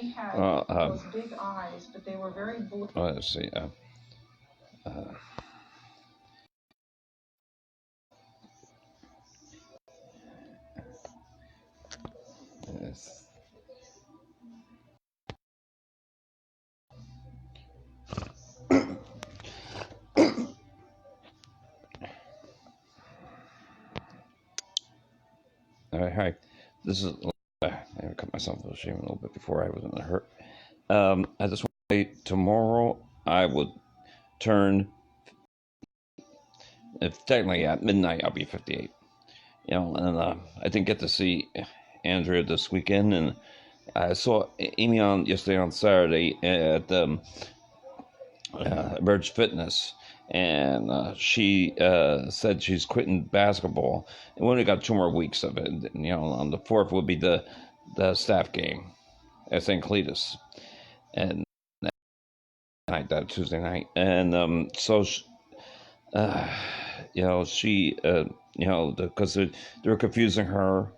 Uh, um, let's see. Uh, yes. All right, hi. This is. I cut myself a shame a little bit before I was in a hurt. I just want to say tomorrow I would turn. If technically at midnight I'll be 58. And I didn't get to see Andrea this weekend, and I saw Amy on yesterday on Saturday at Emerge Fitness, and she said she's quitting basketball, and we only got 2 more weeks of it. On the 4th will be the staff game at St. Cletus, and that Tuesday night, and so uh, she because they're confusing her,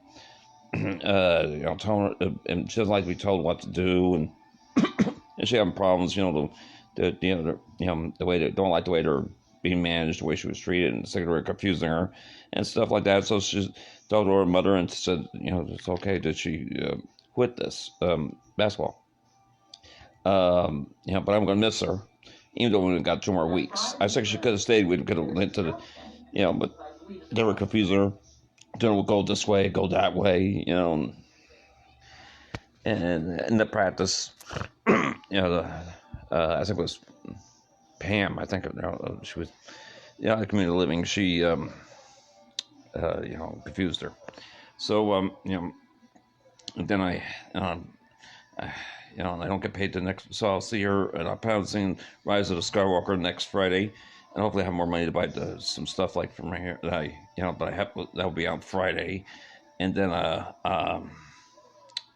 telling her, and she doesn't like to be told what to do, and she having problems, the way they don't like the way they're being managed, the way she was treated, and secretary confusing her, and stuff like that. So she told her mother and said, it's okay that she quit this basketball. But I'm going to miss her, even though we got 2 more weeks. I think she could have stayed. We could have went to but they were confusing her. We'll go this way, go that way, and in the practice, I think it was Pam. I think she was, the community living. She, confused her. So, and then I don't get paid the next. So I'll see her, and I'll plan on seeing Rise of the Skywalker next Friday, and hopefully have more money to buy some stuff like from here that I have that'll be out Friday, and then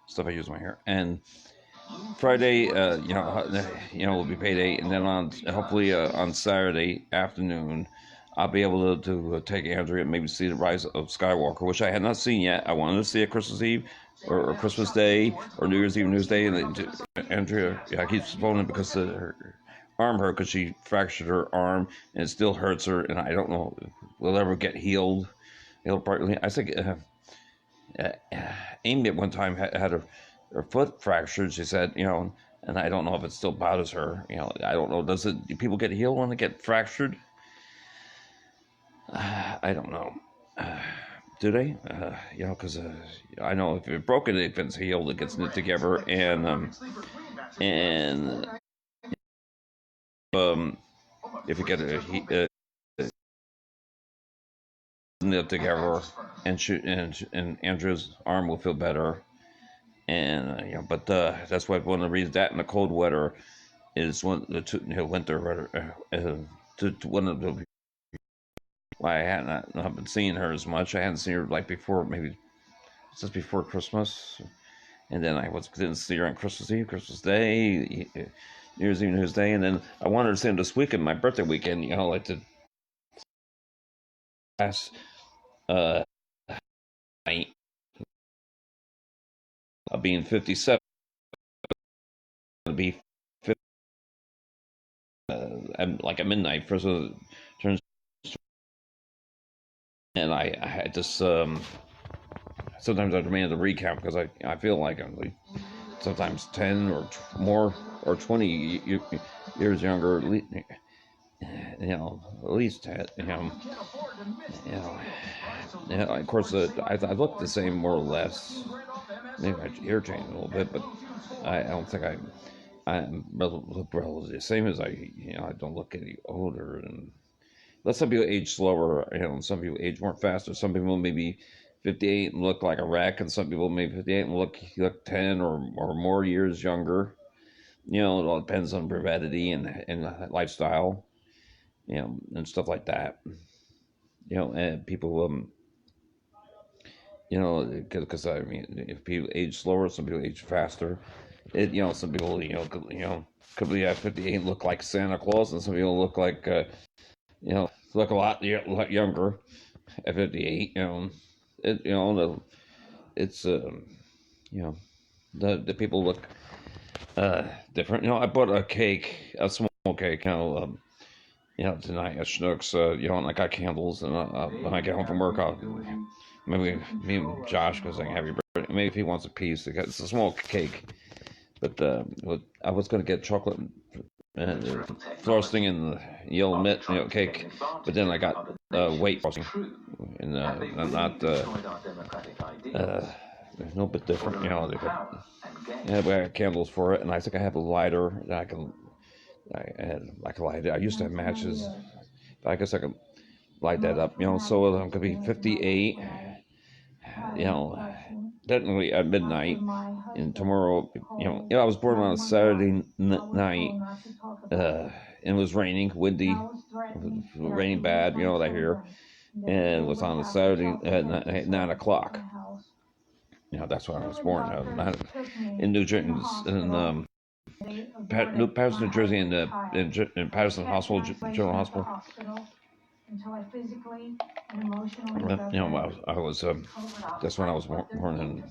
stuff I use in my hair, and Friday, will be payday, and then on hopefully on Saturday afternoon, I'll be able to take Andrea and maybe see the Rise of Skywalker, which I had not seen yet. I wanted to see it Christmas Eve, or Christmas Day, or New Year's Eve, New Year's Day, and Andrea, I keep phoning because her arm hurt because she fractured her arm, and it still hurts her, and I don't know will it ever get healed. Partly, I think uh, Amy at one time had her foot fractured. She said, and I don't know if it still bothers her. I don't know. Do people get healed when they get fractured? I don't know. Do they? Because I know if it's broken, if it's healed, it gets knit together, and if you get knit together, and Andrew's arm will feel better. And but that's why one of the reasons that in the cold weather is winter to one of the why I hadn't not been seeing her as much. I hadn't seen her like before, maybe just before Christmas, and then didn't see her on Christmas Eve, Christmas Day, New Year's Eve, New Year's Day, and then I wanted to see her this weekend, my birthday weekend. Like the last night of being 57, to be 50, like at midnight first turns, and I just sometimes I demand a recount because I feel like I'm like sometimes 10 or more or 20 years younger, at least 10, you know, of course, I look the same more or less. Maybe I irritate a little bit, but I don't think I'm relatively the same as I don't look any older. And let some people age slower, some people age more faster. Some people maybe 58 and look like a wreck, and some people maybe 58 and look 10 or more years younger. It all depends on heredity and lifestyle, and stuff like that. And people, because I mean, if people age slower, some people age faster. Some people, could be at 58 and look like Santa Claus, and some people look like, look a lot younger at 58. It's you know the people look different. I bought a cake, a small cake. Tonight at Schnucks. And I got candles, and when I get home from work, I'll maybe me and Josh goes like happy birthday. Maybe if he wants a piece, it's a small cake. But I was gonna get chocolate and frosting and the yellow mint, cake. But then I got white frosting, and not a little bit different. They had candles for it, and I think I have a lighter that I can. I can light it. I used to have matches, but I guess I can light that up. So I'm gonna be 58. You know, Technically at midnight, and tomorrow. I was born on a Saturday night. It was raining, windy, raining bad. What I hear, and it was on a Saturday at 9 o'clock. That's when I was born. Not in New Jersey, in New Patterson, New Jersey, in Patterson Hospital, General Hospital. I was. That's when I was born in.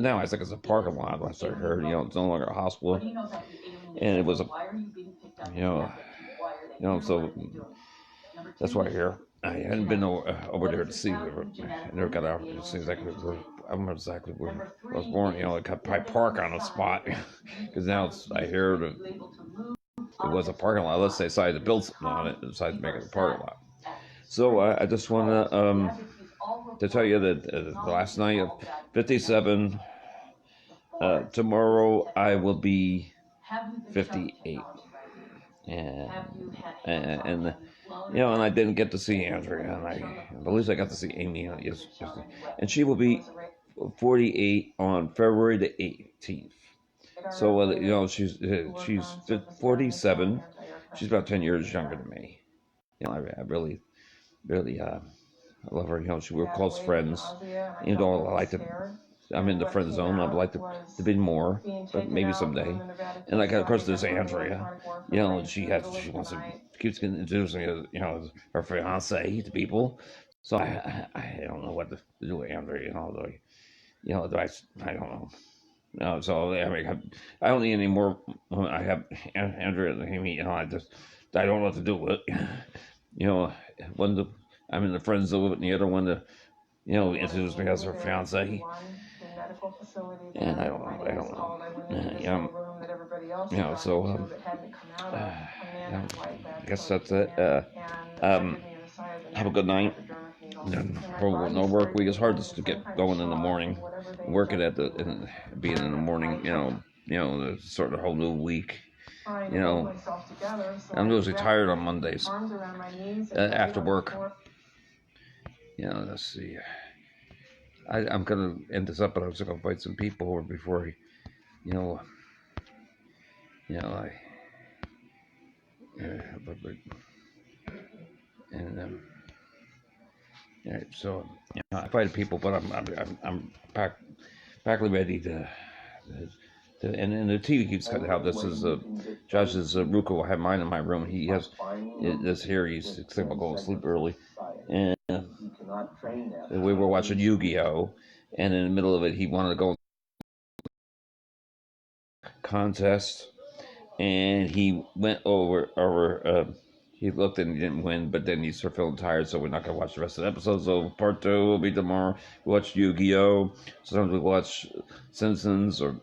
Now I think it's a parking lot. Last I heard, it's no longer a hospital, and it was a, so that's why I hear. I hadn't been over there to see. I never got out to see exactly where. I don't know exactly where I was born. I could probably park on the spot because now I hear it was a parking lot. Let's say decided to build something on it and decided to make it a parking lot. So I just want to tell you that the last night of 57. Tomorrow I will be 58, and and I didn't get to see Andrea, and at least I got to see Amy yesterday, and she will be 48 on February the 18th. So she's 47. She's about 10 years younger than me. I really I love her. We're close friends. Even though I'm in the friend zone. I'd like to be more, but maybe someday. And of course, there's Andrea. She wants to keeps introducing her fiance to people. So I don't know what to do with Andrea. I don't know. No, so I mean, I don't need any more. I have Andrea and Amy. I don't know what to do with it. You know, one I'm in the friend zone, and the other one introduced me as her fiance. And I don't know. So I guess that's it. Have a good night. No work week. It's hard to get going in the morning. Working being in the morning, sort of a whole new week. I'm usually tired on Mondays after work. Let's see. I'm gonna end this up, but I was gonna invite some people over before you know, I, but and so I invited people, but I'm practically ready and the TV keeps cutting out. This is Josh's Ruko. I have mine in my room. He has this here. He's thinking about going to sleep early, and we were watching Yu-Gi-Oh, and in the middle of it, he wanted to go contest, and he went over. He looked and he didn't win, but then he started feeling tired, so we're not gonna watch the rest of the episode. So part 2 will be tomorrow. We watch Yu-Gi-Oh. Sometimes we watch Simpsons, or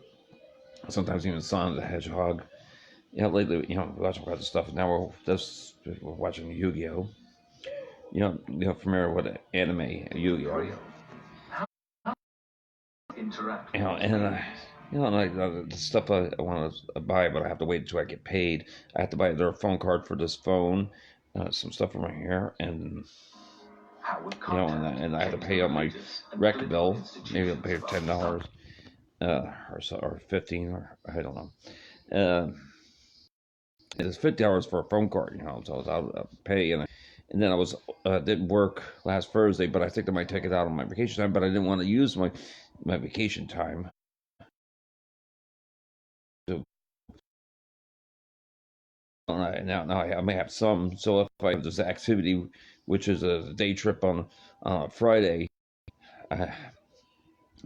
sometimes even Sonic the Hedgehog. Lately, we watch all kinds of stuff. Now we're watching Yu-Gi-Oh. Familiar with anime Yu-Gi-Oh. And like the stuff I want to buy, but I have to wait until I get paid. I have to buy their phone card for this phone, some stuff from my hair, and and I have to pay out my rec bill. Maybe I'll pay $10, or so, or 15, or I don't know. It's $50 for a phone card, so I'll pay, and then I was didn't work last Thursday, but I think I might take it out on my vacation time. But I didn't want to use my vacation time. So now I may have some. So if I have this activity, which is a day trip on Friday, I,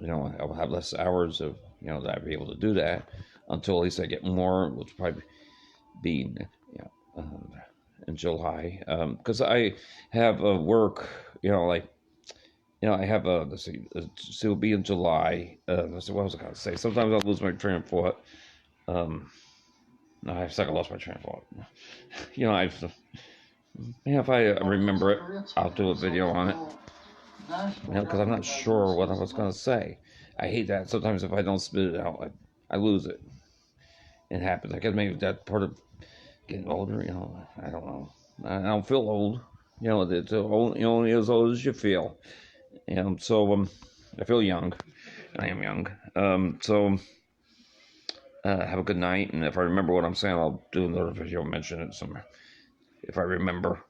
I will have less hours of that I'd be able to do that until at least I get more, which will probably be in July. Because I have work, like, I have let's see, so it'll be in July. Let's see, what was I going to say? Sometimes I'll lose my train of thought. Um, no, I second lost my train of thought. I've, if I remember it, I'll do a video on it. Because I'm not sure what I was going to say. I hate that. Sometimes if I don't spit it out, I lose it. It happens. I guess maybe that's part of getting older. I don't know. I don't feel old. It's only as old as you feel. And so I feel young. I am young. So have a good night. And if I remember what I'm saying, I'll do another video, mention it somewhere if I remember.